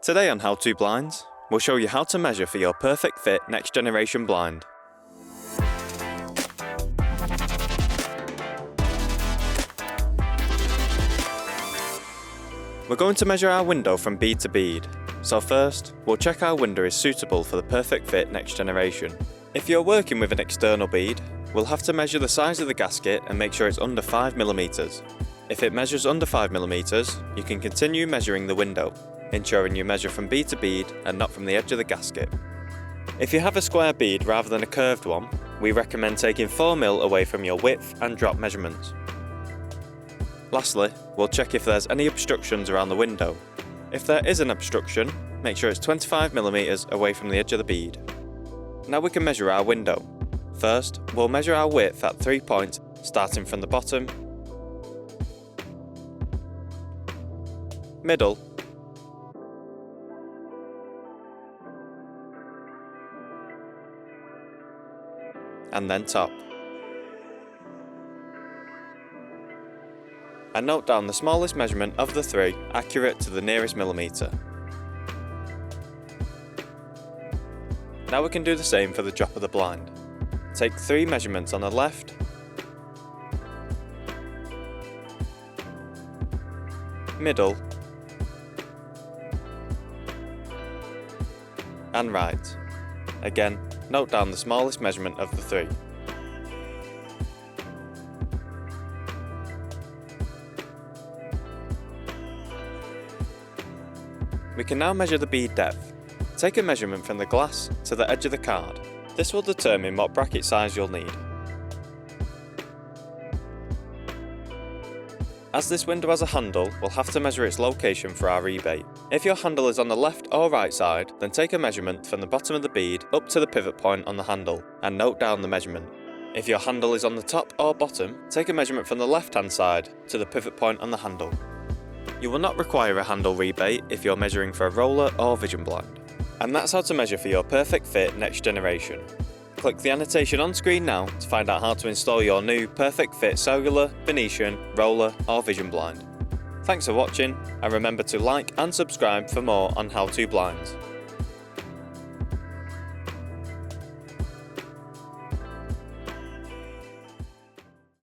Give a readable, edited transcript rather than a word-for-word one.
Today on How To Blinds, we'll show you how to measure for your perfect fit next generation blind. We're going to measure our window from bead to bead. So first, we'll check our window is suitable for the perfect fit next generation. If you're working with an external bead, we'll have to measure the size of the gasket and make sure it's under 5mm. If it measures under 5mm, you can continue measuring the window, ensuring you measure from bead to bead and not from the edge of the gasket. If you have a square bead rather than a curved one, we recommend taking 4mm away from your width and drop measurements. Lastly, we'll check if there's any obstructions around the window. If there is an obstruction, make sure it's 25mm away from the edge of the bead. Now we can measure our window. First, we'll measure our width at 3 points, starting from the bottom, middle, and then top. And note down the smallest measurement of the three, accurate to the nearest millimetre. Now we can do the same for the drop of the blind. Take 3 measurements on the left, middle, and right. Again, note down the smallest measurement of the 3. We can now measure the bead depth. Take a measurement from the glass to the edge of the card. This will determine what bracket size you'll need. As this window has a handle, we'll have to measure its location for our rebate. If your handle is on the left or right side, then take a measurement from the bottom of the bead up to the pivot point on the handle, and note down the measurement. If your handle is on the top or bottom, take a measurement from the left hand side to the pivot point on the handle. You will not require a handle rebate if you're measuring for a roller or vision blind. And that's how to measure for your perfect fit next generation. Click the annotation on screen now to find out how to install your new perfect fit cellular, Venetian, roller or vision blind. Thanks for watching, and remember to like and subscribe for more on How To Blinds.